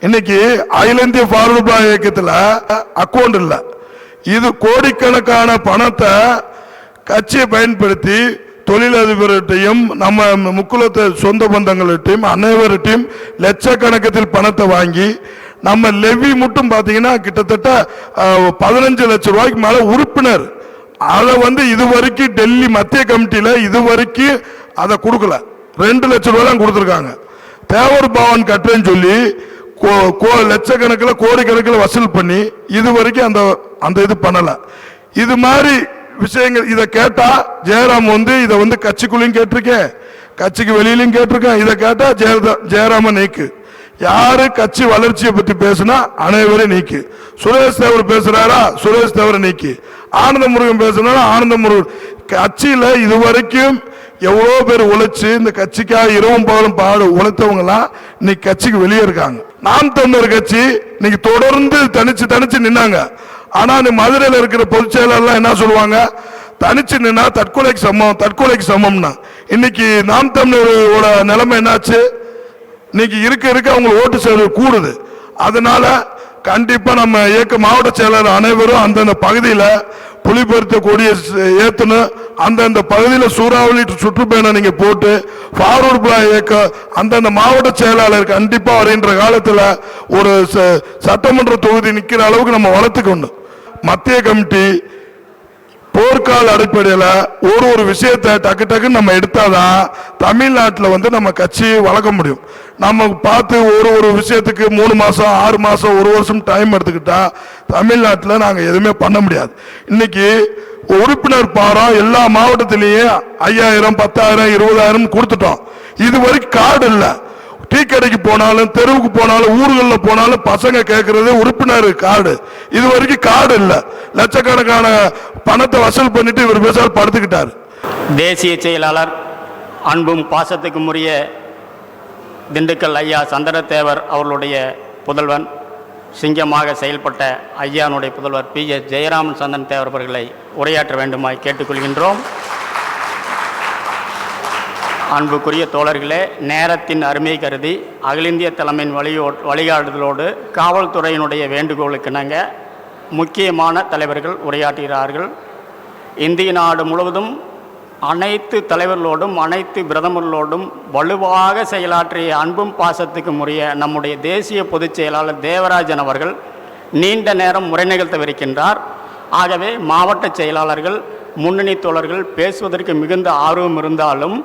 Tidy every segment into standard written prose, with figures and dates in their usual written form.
இன்னைக்கு அகில இந்திய ஃபார்வர்ட் பிளாக் இயக்கத்தில் அக்கௌண்ட் இல்லை. இது கோடிக்கணக்கான பணத்தை கட்சியை பயன்படுத்தி தொழிலதிபர்கிட்டையும் நம்ம முக்குலத்தை சொந்த பந்தங்கள்கிட்டையும் அனைவர்கிட்டையும் லட்சக்கணக்கத்தில் பணத்தை வாங்கி நம்ம லெவி மட்டும் பார்த்தீங்கன்னா கிட்டத்தட்ட 15 லட்சம் ரூபாய்க்கு மேல உறுப்பினர். அதை இதுவரைக்கும் டெல்லி மத்திய கமிட்டியில இதுவரைக்கும் அதை கொடுக்கல. 2 லட்சம் ரூபாய் தான் கொடுத்துருக்காங்க. தேவர் பவன் கட்டுறேன்னு சொல்லி லட்சக்கணக்கில் கோடிக்கணக்கில் வசூல் பண்ணி இதுவரைக்கும் அந்த இது பண்ணல. இது மாதிரி விஷயங்கள் இதை கேட்டா ஜெயராம் இதை கட்சிக்குள்ளையும் கேட்டிருக்கேன், கட்சிக்கு வெளியிலையும் கேட்டிருக்கேன். இதை கேட்டா ஜெயராம நீக்கு. யாரு கட்சி வளர்ச்சியை பத்தி பேசுனா அனைவரும் நீக்கு. சுரேஷ் தேவர் பேசுறாரா, சுரேஷ் தேவரை நீக்கி. ஆனந்த முருகன் பேசுனா ஆனந்த முருகன். கட்சியில இதுவரைக்கும் எவ்வளோ பேர் உழைச்சு இந்த கட்சிக்காக இரவும் பகலும் உழைத்தவங்க எல்லாம் இன்னைக்கு கட்சிக்கு வெளியே இருக்காங்க. நாம் தமிழர் கட்சி இன்னைக்கு தொடர்ந்து தனிச்சு நின்னாங்க. ஆனா மதுரையில் இருக்கிற பொதுச் செயலாளர் என்ன சொல்லுவாங்க, தனிச்சு நின்னா தற்கொலைக்கு சமம்னா. இன்னைக்கு நாம் தமிழரோட நிலைமை என்னாச்சு, இன்னைக்கு இருக்க அவங்க ஓட்டு செயல் கூடுது. அதனால கண்டிப்பா நம்ம இயக்க மாவட்ட செயலாளர் அனைவரும் அந்தந்த பகுதியில் புலிபெருத்த கொடியை ஏத்தணும். அந்தந்த பகுதியில் சூறாவளி சுற்றுப்பயணம் நீங்க போட்டு ஃபார்வர்ட் பிளாக் இயக்க அந்தந்த மாவட்ட செயலாளர் கண்டிப்பா வருகின்ற காலத்தில் ஒரு சட்டமன்ற தொகுதி நிற்கிற அளவுக்கு நம்ம வளர்த்துக்கணும். மத்திய கமிட்டி போர்க்கால அடிப்படையில் ஒரு விஷயத்தை டக்கு நம்ம எடுத்தாதான் தமிழ்நாட்டில் நம்ம கட்சியை வளர்க்க முடியும். நம்ம பார்த்து ஒரு விஷயத்துக்கு 3 மாசம் 6 மாசம் 1 வருஷம் டைம் எடுத்துக்கிட்டா தமிழ்நாட்டில் நாங்கள் எதுவுமே பண்ண முடியாது. இன்னைக்கு உறுப்பினர் பாரம் எல்லா மாவட்டத்திலேயே 5000 10,000 20,000 கொடுத்துட்டோம். இது வரைக்கும் கார்டு இல்லை. டீ கடைக்கு போனாலும் தெருவுக்கு போனாலும் ஊர்களில் போனாலும் பசங்க கேட்கறது உறுப்பினர் கார்டு. இது வரைக்கும் கார்டு இல்லை. லட்சக்கணக்கான பணத்தை வசூல் பண்ணிட்டு இவர் பேசால் படுத்துக்கிட்டார். தேசிய செயலாளர் அன்பும் பாசத்துக்கும் உரிய திண்டுக்கல் ஐயா சந்திரதேவர் அவர்களுடைய புதல்வன், சிங்கமாக செயல்பட்ட ஐயானுடைய புதல்வர் PS ஜெயராமன் சந்தன் தேவர் அவர்களை உரையாற்ற வேண்டுமாய் கேட்டுக்கொள்கின்றோம். அன்புக்குரிய தோழர்களே, நேரத்தின் அருமை கருதி அகில இந்திய தலைமையின் வழிகாட்டுதலோடு காவல்துறையினுடைய வேண்டுகோளுக்கு நாங்கள் முக்கியமான தலைவர்கள் உரையாற்றுகிறார்கள். இந்திய நாடு முழுவதும் அனைத்து தலைவர்களோடும் அனைத்து பிரதமர்களோடும் வலுவாக செயலாற்றிய அன்பும் பாசத்துக்கும் உரிய நம்முடைய தேசிய பொதுச் செயலாளர் தேவராஜன் அவர்கள் நீண்ட நேரம் உரை நிகழ்த்தவிருக்கின்றார். ஆகவே மாவட்ட செயலாளர்கள் முன்னணி தோழர்கள் பேசுவதற்கு மிகுந்த ஆர்வம் இருந்தாலும்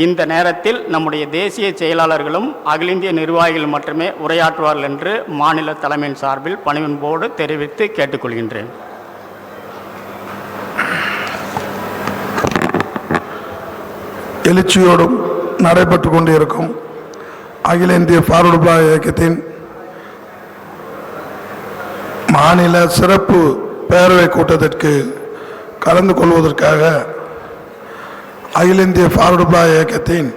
இந்த நேரத்தில் நம்முடைய தேசிய செயலாளர்களும் அகில இந்திய நிர்வாகிகள் மட்டுமே உரையாற்றுவார்கள் என்று மாநில தலைமையின் சார்பில் பணிவன்போடு தெரிவித்து கேட்டுக்கொள்கின்றேன். எழுச்சியோடும் நடைபெற்று கொண்டிருக்கும் அகில இந்திய ஃபார்வர்ட் பிளாக் இயக்கத்தின் மாநில சிறப்பு பேரவை கூட்டத்திற்கு கலந்து கொள்வதற்காக அகில இந்திய ஃபார்வர்ட் பிளாக் இயக்கத்தின்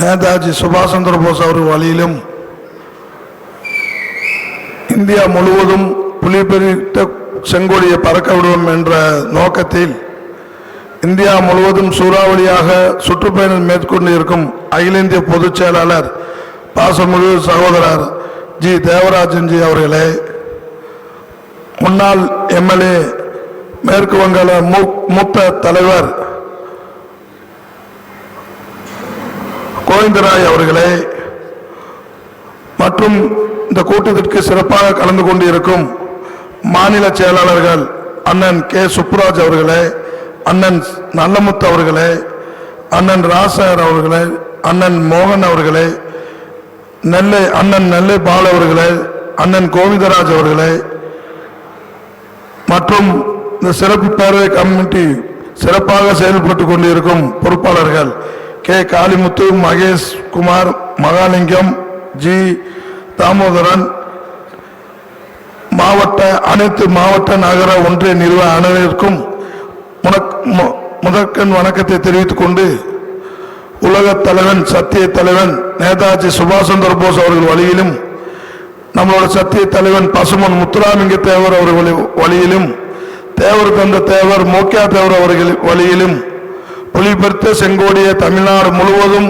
நேதாஜி சுபாஷ் சந்திர போஸ் அவர்கள் வழியிலும் இந்தியா முழுவதும் புலிபெருத்த செங்கொடியை பறக்க விடுவோம் என்ற நோக்கத்தில் இந்தியா முழுவதும் சூறாவளியாக சுற்றுப்பயணம் மேற்கொண்டு இருக்கும் அகில இந்திய பொதுச் செயலாளர் பாசமிகு சகோதரர் ஜி தேவராஜன்ஜி அவர்களே, முன்னாள் MLA மேற்கு வங்காள மூத்த தலைவர் கோவிந்தராய் அவர்களே மற்றும் இந்த கூட்டத்திற்கு சிறப்பாக கலந்து கொண்டிருக்கும் மாநில செயலாளர்கள் அண்ணன் K. சுப்புராஜ் அவர்களே, அண்ணன் நல்லமுத்து அவர்களே, அண்ணன் ராசர் அவர்களே, அண்ணன் மோகன் அவர்களே, அண்ணன் நெல்லை பால் அவர்களே, அண்ணன் கோவிந்தராஜ் அவர்களே மற்றும் இந்த சிறப்பு பேரவை கமிட்டி சிறப்பாக செயல்பட்டு கொண்டிருக்கும் பொறுப்பாளர்கள் K. காளிமுத்து, மகேஷ் குமார், மகாலிங்கம், G. தாமோதரன், அனைத்து மாவட்ட நகர ஒன்றிய நிர்வாக அனைவருக்கும் முதற்கண் வணக்கத்தை தெரிவித்துக் கொண்டு உலக தலைவன் சத்திய தலைவன் நேதாஜி சுபாஷ் சந்திர போஸ் அவர்கள் வழியிலும் நம்மளோட சத்திய தலைவன் பசுமன் முத்துராமலிங்க தேவர் அவர்கள் வழியிலும் தேவர் தந்த தேவர் மோக்கியா தேவர் அவர்கள் வழியிலும் புலிபெருத்த செங்கோடிய தமிழ்நாடு முழுவதும்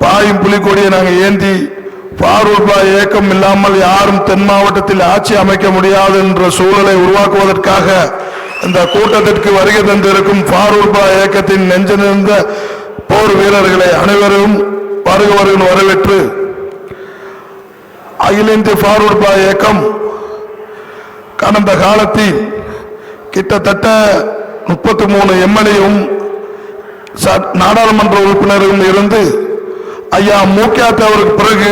பாயும் புலிக்கொடியை நாங்கள் ஏந்தி ஃபார்வர்ட் பிளாக் இயக்கம் இல்லாமல் யாரும் தென் மாவட்டத்தில் ஆட்சி அமைக்க முடியாது என்ற சூழலை உருவாக்குவதற்காக இந்த கூட்டத்திற்கு வருகை தந்திருக்கும் ஃபார்வர்ட் பிளாக் இயக்கத்தின் நெஞ்சு நிறந்த போர் வீரர்களை அனைவரும் வருகிறவர்கள் வரவேற்று அகில இந்திய ஃபார்வர்ட் பிளாக் இயக்கம் கடந்த காலத்தில் கிட்டத்தட்ட 33 எம்எல்ஏவும் நாடாளுமன்ற உறுப்பினரும் இருந்து ஐயா மூக்கியாத் அவருக்கு பிறகு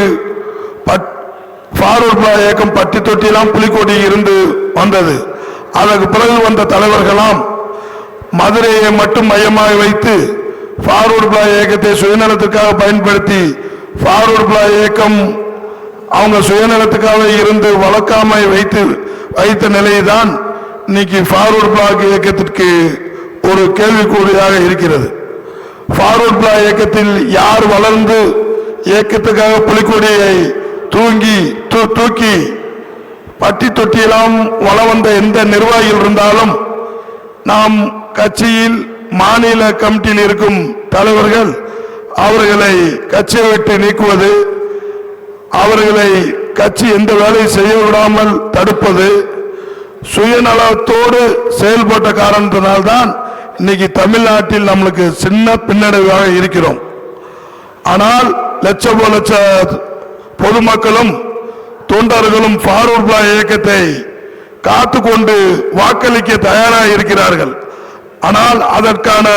ஃபார்வர்ட் பிளாக் இயக்கம் பட்டி தொட்டியெல்லாம் புலிக்கொடி இருந்து வந்தது. அதற்கு பிறகு வந்த தலைவர்களாம் மதுரையை மட்டும் மையமாக வைத்து ஃபார்வர்ட் பிளாக் இயக்கத்தை சுயநலத்துக்காக பயன்படுத்தி ஃபார்வர்ட் பிளாக் இயக்கம் அவங்க சுயநலத்துக்காக இருந்து வளர்க்காமை வைத்த நிலைதான் இன்னைக்கு ஃபார்வர்ட் பிளாக் இயக்கத்திற்கு ஒரு கேள்விக்குறியாக இருக்கிறது. ஃபார்வர்ட் பிளாக் இயக்கத்தில் யார் வளர்ந்து இயக்கத்துக்காக புலிக்கொடியை தூக்கி பட்டி தொட்டியெல்லாம் வள வந்த எந்த நிர்வாகிகள் இருந்தாலும் நாம் கட்சியில் மாநில கமிட்டியில் இருக்கும் தலைவர்கள் அவர்களை கட்சியை விட்டு நீக்குவது, அவர்களை கட்சி எந்த வேலையை செய்ய விடாமல் தடுப்பது, சுயநலத்தோடு செயல்பட்ட காரணத்தினால்தான் இன்னைக்கு தமிழ்நாட்டில் நம்மளுக்கு சின்ன பின்னடைவாக இருக்கிறோம். ஆனால் லட்ச பொதுமக்களும் தொண்டர்களும் ஃபார்வர்ட் பிளாக் இயக்கத்தை காத்துக்கொண்டு வாக்களிக்க தயாராக இருக்கிறார்கள். ஆனால் அதற்கான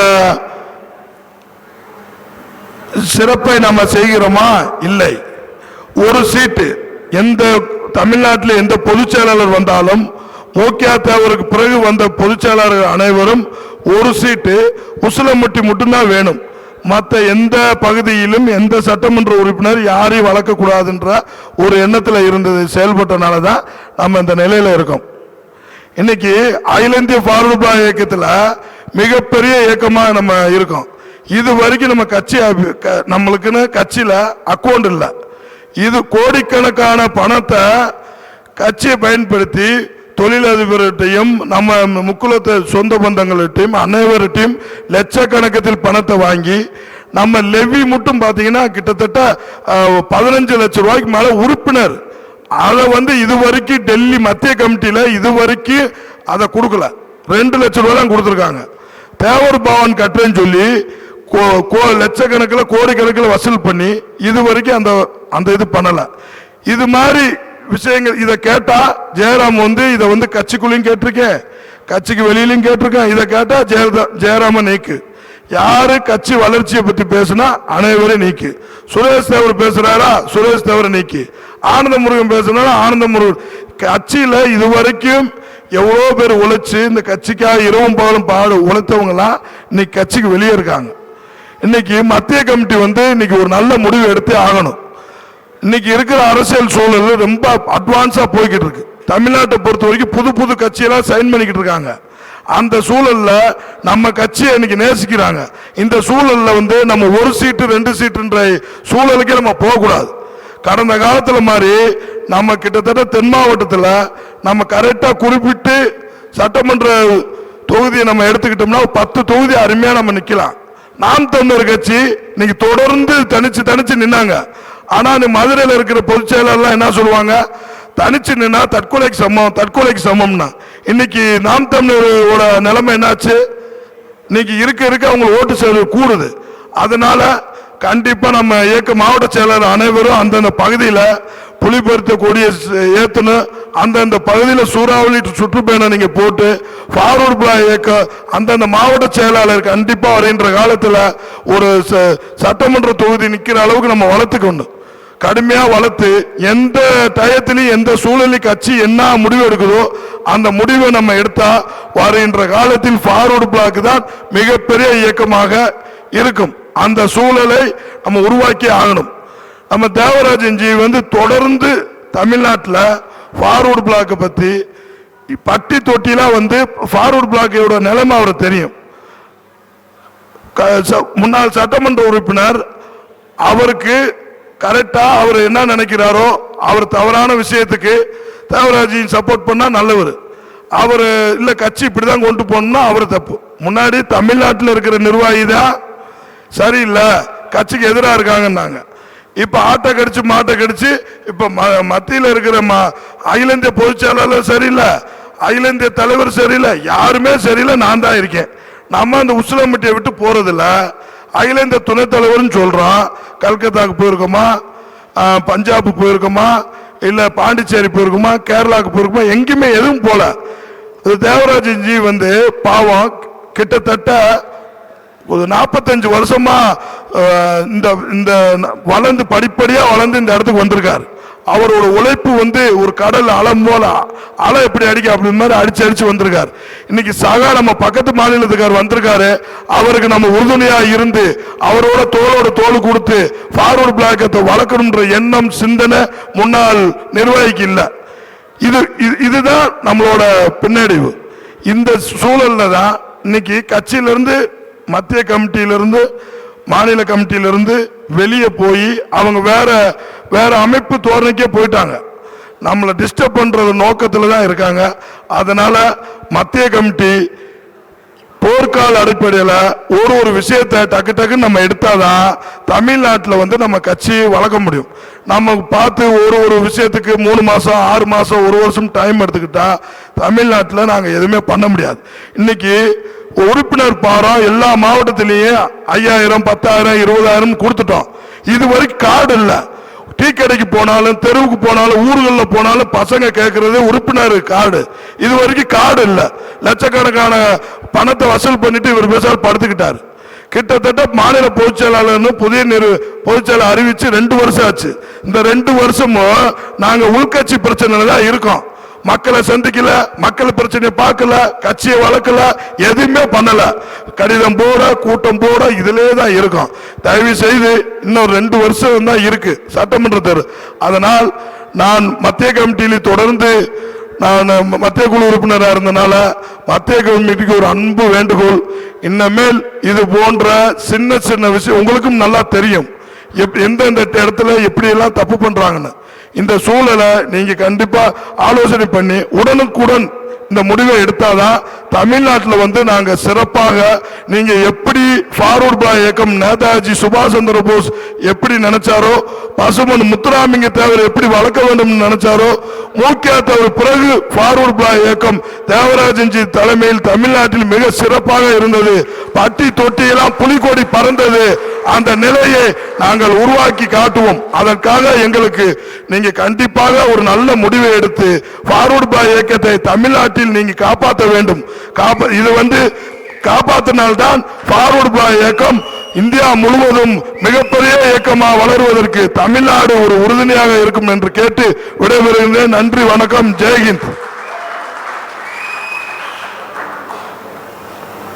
சிறப்பை நம்ம செய்கிறோமா? இல்லை. ஒரு சீட்டு எந்த தமிழ்நாட்டில் எந்த பொதுச் செயலாளர் வந்தாலும் மூக்கியாத் அவருக்கு பிறகு வந்த பொதுச் செயலாளர்கள் அனைவரும் ஒரு சீட்டு உசிலம்பட்டி மட்டும்தான் வேணும். மற்ற எந்த பகுதியிலும் எந்த சட்டமன்ற உறுப்பினர் யாரையும் வளர்க்கக்கூடாதுன்ற ஒரு எண்ணத்தில் இருந்தது செயல்பட்டனால தான் நம்ம இந்த நிலையில இருக்கோம். இன்னைக்கு அகில இந்திய ஃபார்வர்ட் பிளாக் இயக்கத்தில் மிகப்பெரிய இயக்கமாக நம்ம இருக்கோம். இது வரைக்கும் நம்ம கட்சி நம்மளுக்குன்னு கட்சியில அக்கௌண்ட் இல்லை. இது கோடிக்கணக்கான பணத்தை கட்சியை பயன்படுத்தி தொழிலதிபர்கிட்டையும் நம்ம முக்குலத்தை சொந்த பந்தங்கள்கிட்டையும் அனைவர்கிட்டையும் லட்சக்கணக்கத்தில் பணத்தை வாங்கி நம்ம லெவி மட்டும் பார்த்தீங்கன்னா கிட்டத்தட்ட 15 லட்சம் ரூபாய்க்கு மேல உறுப்பினர். அதை இதுவரைக்கும் டெல்லி மத்திய கமிட்டியில இதுவரைக்கும் அதை கொடுக்கல. 2 லட்சம் ரூபாய் தான் கொடுத்துருக்காங்க. தேவர் பவன் கட்டுறேன்னு சொல்லி லட்சக்கணக்கில் கோடிக்கணக்கில் வசூல் பண்ணி இதுவரைக்கும் அந்த இது பண்ணல. இது மாதிரி விஷயங்கள் இதை கேட்டா ஜெயராம் இதை கட்சிக்குள்ளையும் கேட்டிருக்கேன், கட்சிக்கு வெளியிலும் கேட்டிருக்கேன். இதை கேட்டா ஜெயராம நீக்கு. யாரு கட்சி வளர்ச்சியை பத்தி பேசுனா அனைவரும் நீக்கு. சுரேஷ் தேவர் பேசுறாரா, சுரேஷ் தேவரை நீக்கி. ஆனந்த முருகன் பேசுறாரா, ஆனந்த முருகன். கட்சியில இதுவரைக்கும் எவ்வளவு பேர் உழைச்சு இந்த கட்சிக்காக இரவும் பகலும் உழைத்தவங்க எல்லாம் இன்னைக்கு கட்சிக்கு வெளியே இருக்காங்க. இன்னைக்கு மத்திய கமிட்டி இன்னைக்கு ஒரு நல்ல முடிவு எடுத்து ஆகணும். இன்னைக்கு இருக்கிற அரசியல் சூழல் ரொம்ப அட்வான்ஸா போய்கிட்டு இருக்கு. தமிழ்நாட்டை பொறுத்த வரைக்கும் புது புது கட்சியெல்லாம் சைன் பண்ணிக்கிட்டு இருக்காங்க. அந்த சூழல்ல நம்ம கட்சியை இன்னைக்கு நேசிக்கிறாங்க. இந்த சூழல்ல நம்ம ஒரு சீட்டு 2 சீட்டுன்ற சூழலுக்கே நம்ம போகக்கூடாது. கடந்த காலத்துல மாதிரி நம்ம கிட்டத்தட்ட தென் மாவட்டத்தில் நம்ம கரெக்டா குறிப்பிட்டு சட்டமன்ற தொகுதியை நம்ம எடுத்துக்கிட்டோம்னா 10 தொகுதி அருமையா நம்ம நிக்கலாம். நாம் தமிழர் கட்சி இன்னைக்கு தொடர்ந்து தனிச்சு நின்னாங்க. ஆனா மதுரையில் இருக்கிற பொதுச் செயலாளர் என்ன சொல்லுவாங்க, தனிச்சு நின்னா தற்கொலைக்கு சமம்னா. இன்னைக்கு நாம் தமிழரோட நிலைமை என்னாச்சு, இன்னைக்கு இருக்க அவங்க ஓட்டு செயல் கூடுது. அதனால கண்டிப்பா நம்ம இயக்க மாவட்ட செயலாளர் அனைவரும் அந்தந்த பகுதியில் புலிபெருத்த கொடியை ஏத்தணும். அந்தந்த பகுதியில் சூறாவளி சுற்றுப்பயணம் நீங்க போட்டு ஃபார்வர்ட் பிளாக் இயக்க அந்தந்த மாவட்ட செயலாளர் கண்டிப்பா வருகின்ற காலத்தில் ஒரு சட்டமன்ற தொகுதி நிற்கிற அளவுக்கு நம்ம வளர்த்துக்கணும். கடுமையா வளர்த்து எந்த டயத்திலையும் எந்த சூழலில் கட்சி என்ன முடிவு எடுக்குதோ அந்த முடிவை நம்ம எடுத்தா வருகின்ற காலத்தில் ஃபார்வர்ட் பிளாக் தான் மிகப்பெரிய இயக்கமாக இருக்கும். அந்த சூழலை நம்ம உருவாக்கி ஆகணும். நம்ம தேவராஜன் ஜி தொடர்ந்து தமிழ்நாட்டில் ஃபார்வர்ட் பிளாக் பத்தி பட்டி தொட்டிலாம் ஃபார்வர்ட் பிளாக்கோட நிலைமை அவருக்கு தெரியும். முன்னாள் சட்டமன்ற உறுப்பினர் அவருக்கு கரெக்டா அவர் என்ன நினைக்கிறாரோ, அவர் தவறான விஷயத்துக்கு தேவராஜின் சப்போர்ட் பண்ணா நல்லவர். அவர் இல்ல கட்சி இப்படிதான் கொண்டு போகணும்னா அவர் தப்பு. முன்னாடி தமிழ்நாட்டில் இருக்கிற நிர்வாகி தான் சரியில்லை, கட்சிக்கு எதிராக இருக்காங்கன்னாங்க. இப்ப ஆட்டை கடிச்சு மாட்டை கடிச்சு இப்ப மத்தியில இருக்கிற அகில இந்திய பொதுச் செயலாளர் சரியில்லை, அகில இந்திய தலைவர் சரியில்லை, யாருமே சரியில்லை, நான் தான் இருக்கேன். நம்ம அந்த உசிலம்பட்டியை விட்டு போறதில்ல. அகில இந்திய துணைத் தலைவர்னு சொல்றோம். கல்கத்தாக்கு போயிருக்கோமா, பஞ்சாப் போயிருக்கோமா, இல்ல பாண்டிச்சேரி போயிருக்குமா, கேரளாவுக்கு போயிருக்குமா, எங்கேயுமே எதுவும் போல. தேவராஜன் ஜி வந்து பாவம் கிட்டத்தட்ட ஒரு 45 வருஷமா இந்த வளர்ந்து படிப்படியா வளர்ந்து இந்த இடத்துக்கு வந்திருக்காரு. அவரோட உழைப்பு வந்து ஒரு கடல் அலம் போல அலை எப்படி அடிக்க அப்படி மாதிரி அடிச்சு அடிச்சு வந்திருக்காரு. இன்னைக்கு சகா நம்ம பக்கத்து மாநிலத்துக்கார் வந்திருக்காரு. அவருக்கு நம்ம உறுதுணையா இருந்து அவரோட தோளோட தோல் கொடுத்து ஃபார்வர்ட் பிளாக்கத்தை வளர்க்கணும்ன்ற எண்ணம் சிந்தனை முன்னாள் நிர்வாகிக்கு இல்லை. இதுதான் நம்மளோட பின்னடைவு. இந்த சூழல்ல தான் இன்னைக்கு கட்சியிலிருந்து மத்திய கமிட்டியிலிருந்து மாநில கமிட்டியிலிருந்து வெளியே போய் அவங்க வேற வேற அமைப்பு தோரணைக்கே போயிட்டாங்க. நம்மளை டிஸ்டர்ப் பண்றது நோக்கத்தில் தான் இருக்காங்க. அதனால மத்திய கமிட்டி போர்க்கால அடிப்படையில் ஒரு விஷயத்தை டக்கு டக்குன்னு நம்ம எடுத்தாதான் தமிழ்நாட்டில் வந்து நம்ம கட்சியை வளர்க்க முடியும். நம்ம பார்த்து ஒரு விஷயத்துக்கு 3 மாசம் 6 மாசம் 1 வருஷம் டைம் எடுத்துக்கிட்டா தமிழ்நாட்டில் நாங்கள் எதுவுமே பண்ண முடியாது. இன்னைக்கு உறுப்பினர் பாரம் எல்லா மாவட்டத்திலேயும் 5000 10,000 20,000 கொடுத்துட்டோம். இது வரைக்கும் கார்டு இல்லை. டீ கடைக்கு போனாலும் தெருவுக்கு போனாலும் ஊர்களில் போனாலும் பசங்க கேட்கறது உறுப்பினர் கார்டு. இது வரைக்கும் கார்டு இல்லை. லட்சக்கணக்கான பணத்தை வசூல் பண்ணிட்டு இவர் பேசால் படுத்துக்கிட்டாரு. கிட்டத்தட்ட மாநில பொதுச் செயலாளர்னு புதிய பொதுச் செயலாளர் அறிவிச்சு 2 வருஷம் ஆச்சு. இந்த 2 வருஷமும் நாங்க உள்கட்சி பிரச்சனையில தான் இருக்கோம். மக்களை சந்திக்கல, மக்கள் பிரச்சனையை பார்க்கல, கட்சியை வளர்க்கல, எதுவுமே பண்ணல. கடிதம் போட கூட்டம் போட இதிலே தான் இருக்கும். தயவு செய்து இன்னும் 2 வருஷம் தான் இருக்கு சட்டமன்ற தேர்தல். அதனால் நான் மத்திய கமிட்டியில் தொடர்ந்து நான் மத்திய குழு உறுப்பினராக இருந்தனால மத்திய கமிட்டிக்கு ஒரு அன்பு வேண்டுகோள். இன்னமேல் இது போன்ற சின்ன சின்ன விஷயம் உங்களுக்கும் நல்லா தெரியும் எந்தெந்த இடத்துல எப்படி எல்லாம் தப்பு பண்றாங்கன்னு. இந்த சூழலை நீங்க கண்டிப்பா ஆலோசனை பண்ணி உடனுக்குடன் இந்த முடிவை எடுத்தாதான் தமிழ்நாட்டில் வந்து நாங்க சிறப்பாக நீங்க எப்படி ஃபார்வர்ட் பிளாக் இயக்கம் நேதாஜி சுபாஷ் சந்திர போஸ் எப்படி நினைச்சாரோ, பசுமன் முத்துராமலிங்க தேவர் எப்படி வளர்க்க வேண்டும் நினைச்சாரோ, மூக்கியா தேவர் பிறகு ஃபார்வர்ட் பிளாக் இயக்கம் தேவராஜன்ஜி தலைமையில் தமிழ்நாட்டில் மிக சிறப்பாக இருந்தது. பட்டி தொட்டியெல்லாம் புலிகொடி பறந்தது. அந்த நிலையை நாங்கள் உருவாக்கி காட்டுவோம். அதற்காக எங்களுக்கு நீங்க கண்டிப்பாக ஒரு நல்ல முடிவை எடுத்து ஃபார்வர்ட் பிளாக் இயக்கத்தை தமிழ்நாட்டில் நீங்க காப்பாற்ற வேண்டும். இது வந்து காப்பாற்றினால்தான் ஃபார்வர்ட் பிளாக் இயக்கம் இந்தியா முழுவதும் மிகப்பெரிய இயக்கமாக வளருவதற்கு தமிழ்நாடு ஒரு உறுதுணையாக இருக்கும் என்று கேட்டு விடைபெறுகின்றேன். நன்றி, வணக்கம், ஜெய்ஹிந்த்.